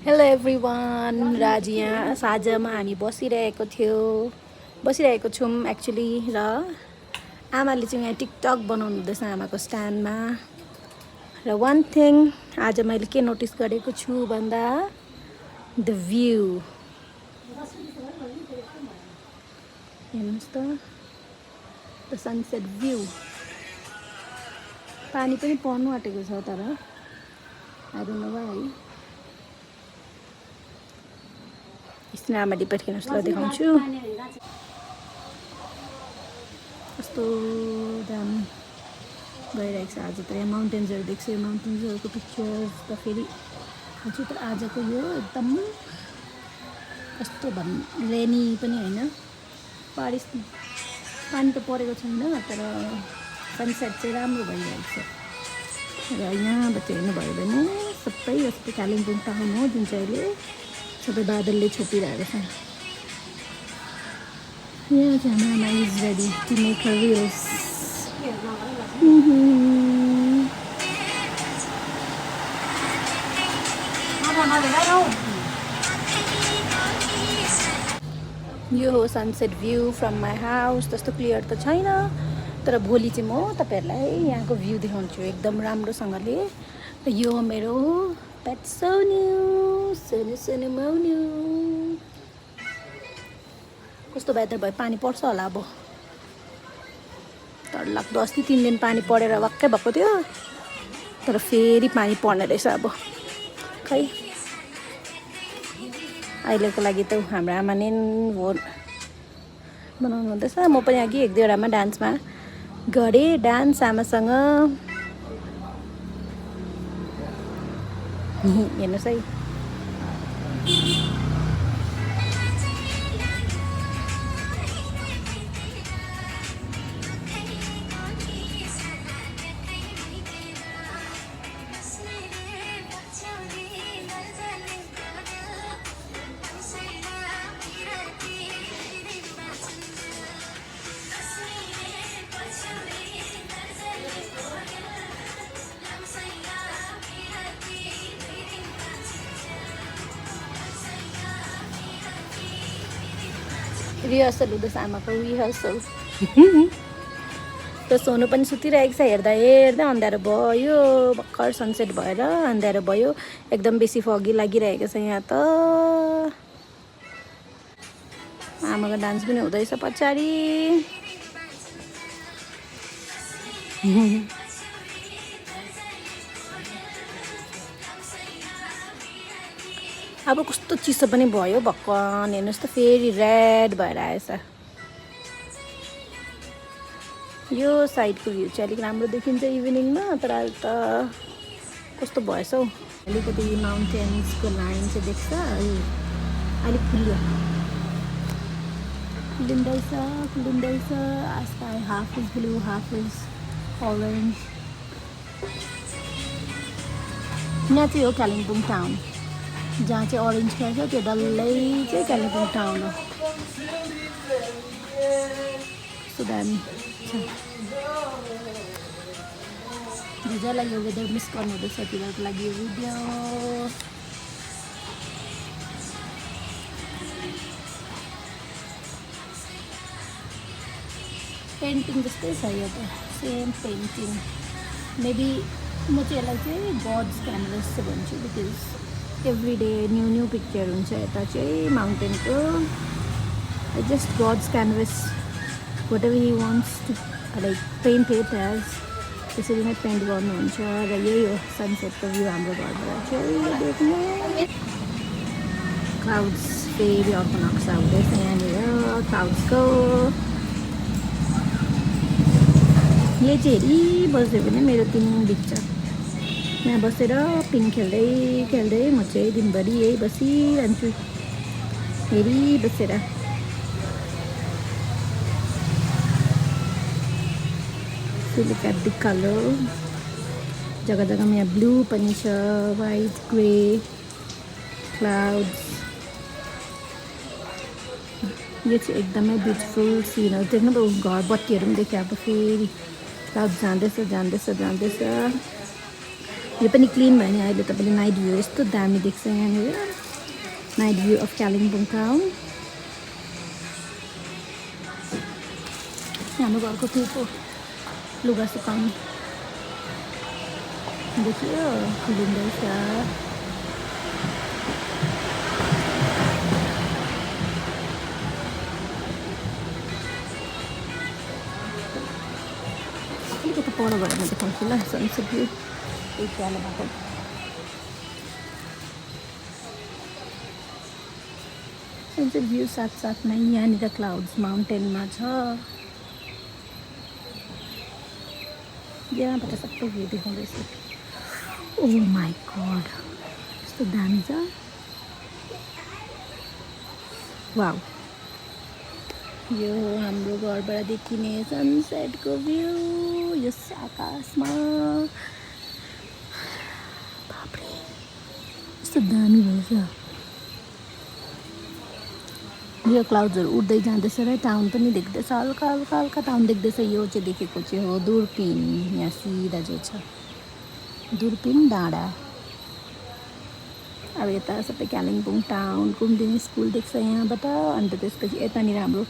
Hello everyone, राज यहाँ साँझमा हामी बसिरहेको छौँ एक्चुली। र आमाले चाहिँ यहाँ टिकटक बनाउनु हुँदैछ आमाको स्ट्यान्डमा। र वान थिङ आज मैले के नोटिस गरेको छु भन्दा द भ्यू। हेर्नुहोस् त, द सनसेट भ्यू। पानी पनि पर्नु आँटेको छ, तर आई डोन्ट नो व्हाई। एकछिन आमाले पर्खिनुहोस्, ल देखाउँछु। कस्तो दामी भइरहेको छ आज त। यहाँ माउन्टेन्सहरू देख्छ, यो माउन्टेन्सहरूको पिक्चर्स त फेरि आज त आजको यो एकदम कस्तो रेनी पनि होइन, बारिस पानी त परेको छैन, तर सनसेट चाहिँ राम्रो भइरहेको छ। र यहाँबाट हेर्नुभयो भने सबै जस्तो कालिम्पोङ टाउन हो, जुन चाहिँ अहिले सबै बादलले छोपिरहेको छ। यहाँ चाहिँ हाम्रो आमा is ready to make her reels. यो हो sunset view from my house. त्यस्तो क्लियर त छैन, तर भोलि चाहिँ म तपाईँहरूलाई यहाँको भ्यू देखाउँछु एकदम राम्रोसँगले। र यो मेरो पेट सोनु, सोनु सोनु मौनु। कस्तो वेदर भयो, पानी पर्छ होला अब। तर लाग्दो अस्ति 3 दिन पानी परेर वाक्कै भएको थियो, तर फेरि पानी पर्ने रहेछ अब। खै अहिलेको लागि त हाम्रो आमा नै भोट बनाउनु हुँदैछ। म पनि अघि 1-2वटामा डान्समा गरेँ, डान्स आमासँग। हेर्नुहोस् है, रिहर्सल हुँदैछ आमाको, रिहर्सल। र सोनु पनि सुतिरहेको छ। हेर्दा हेर्दा अँध्यारो भयो, भर्खर सनसेट भएर अँध्यारो भयो। एकदम बेसी फगी लागिरहेको छ यहाँ त। आमाको डान्स पनि हुँदैछ पछाडि। अब कस्तो चिसो पनि भयो भक्कन। हेर्नुहोस् त, फेरि रेड भएर आएछ। यो साइडको भ्यू चाहिँ अलिक राम्रो देखिन्छ इभिनिङमा, तर अहिले त कस्तो भएछ हौ। अलिकति माउन्टेन्सको लाइन चाहिँ देख्छ, अलिक खुलिँदैछ। आस्ता half is blue, half is orange. यहाँ चाहिँ हो कालिम्पोङ टाउन, जहाँ चाहिँ अरेन्ज खान्छ त्यो डल्लै चाहिँ कालिम्पोङ टाउन हो। कस्तो दामी छ। जसलाई यो वेदर मिस गर्नु हुँदैछ तिनीहरूको लागि यो भिडियो। पेन्टिङ जस्तै छ यो त, सेम पेन्टिङ। मेबी म चाहिँ यसलाई चाहिँ गड्स क्यानभस चाहिँ भन्छु, because every day new picture हुन्छ यता चाहिँ माउन्टेनको। Just God's canvas, whatever he wants to like paint it as, त्यसरी नै पेन्ट गर्नुहुन्छ। र यही हो सनसेटको भ्यू हाम्रो घरबाट चाहिँ देख्ने। क्लाउड्स फेरि अर्को नक्सा हुँदैछ यहाँनिर क्लाउड्सको। यो चाहिँ हेरिबस्यो भने मेरो दिन बित्छ। यहाँ बसेर पिङ खेल्दै खेल्दै म चाहिँ दिनभरि यही बसिरहन्छु हेरिबसेर। Look at the color. जग्गा जग्गामा यहाँ ब्लू पनि छ, वाइट, ग्रे, क्लाउड्स। यो चाहिँ एकदमै ब्युटिफुल सिन हो। देख्नु पो, घर बत्तीहरू पनि देख्यो। अब फेरि क्लाउड जाँदैछ। यो पनि क्लिन भयो नि अहिले तपाईँले नाइट भ्यू यस्तो दामी देख्छ यहाँनिर night view of Kalimpong town हाम्रो घरको टुपो लुगा सुकाउनु देखियो खुलिँदैछ अलिकति पर गएर म देखाउँछु ल सनसेट भ्यू उज्यालो भएको सनसेट भ्यू साथसाथमै यहाँनिर क्लाउड्स माउन्टेनमा छ यहाँबाट सबै भ्यू देखाउँदैछ ओ माई गड यस्तो दामी छ वाउ यो हाम्रो घरबाट देखिने सनसेटको भ्यू यस आकाशमा बाप्रे यस्तो दामी भएछ यो क्लाउड्सहरू उड्दै जाँदैछ र टाउन पनि देख्दैछ हल्का हल्का हल्का टाउन देख्दैछ यो चाहिँ देखेको चाहिँ हो दुर्पिन यहाँ सिधा जो छ दुर्पिन डाँडा अब यता सबै कालिम्पोङ टाउन कुमुदिनी स्कुल देख्छ यहाँबाट अन्त त्यसपछि यतानिर हाम्रो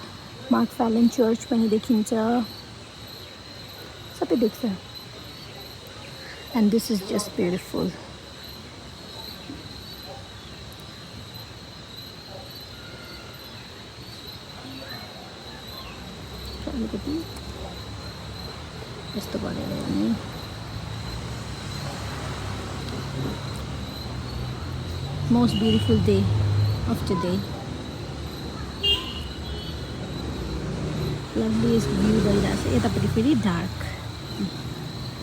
मार्क फ्यालन चर्च पनि देखिन्छ सबै देख्छ and this is just beautiful अलिकति यस्तो गरेर भने most beautiful day of today loveliest view भइरहेछ यतापट्टि फेरि डार्क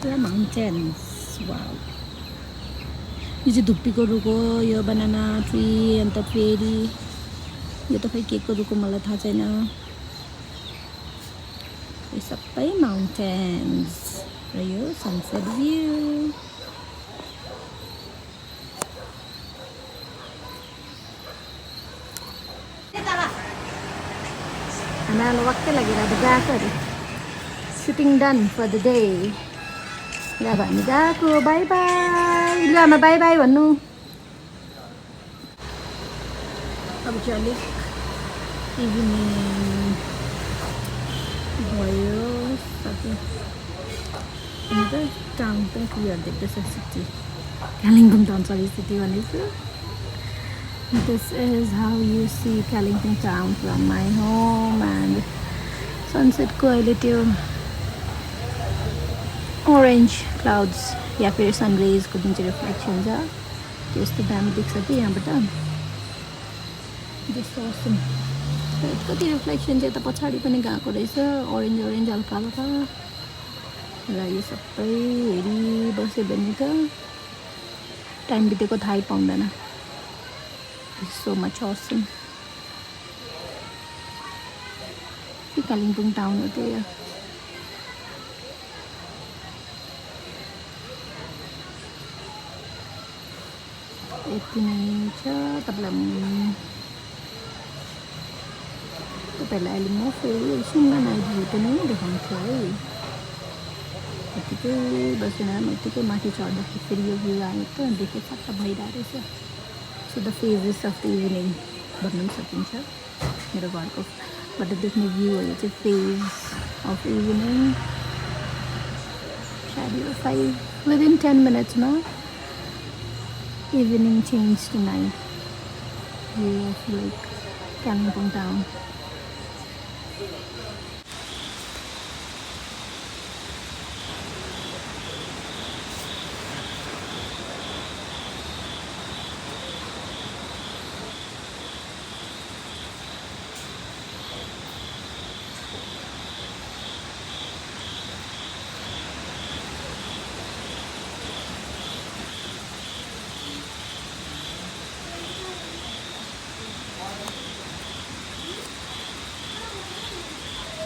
पुरा माउन्टेन्स वाउ यो चाहिँ धुप्पीको रुख हो यो बनाना ट्री अन्त फेरि यो त खै केको रुख हो मलाई थाहा छैन यो सबै माउन्टेन्स र यो सनसेट भ्यू हामीलाई वाक्कै लागेर अब गएको अरे shooting done for the day ल अब हामी गएको बाई बाई ल आमा बाई बाई भन्नु अब चाहिँ अलिक इभिनिङ भयो सक्यो अन्त टाउन पनि क्लियर देख्दैछ city Kalimpong town sorry city भनेको This is how you see Kalimpong town from my home and sunset को अहिले त्यो orange clouds या फिर sun rays को जुन चाहिँ रिफ्लेक्सन छ त्यस्तो दामी देख्छ कि यहाँबाट जस्तो awesome कति रिफ्लेक्सन चाहिँ यता पछाडि पनि गएको रहेछ ओरेन्ज ओरेन्ज हल्का हल्का र यो सबै हेरिबस्यो भने त टाइम बितेको थाहै पाउँदैन so much awesome Kalimpong town हो त्यही यति नै छ तपाईँलाई अहिले म फेरि सुनमा नाइट भ्यू पनि देखाउँछु है यतिकै बसेर यतिकै माथि चढ्दाखेरि फेरि यो भ्यू आयो त देखेँ सट्ट भइरहेको रहेछ so the phases of the evening भन्नु पनि सकिन्छ मेरो घरकोबाट देख्ने भ्यूहरू चाहिँ फेज अफ इभिनिङ सायद यो 5 विदिन 10 मिनट्समा evening change to night view of like Kalimpong town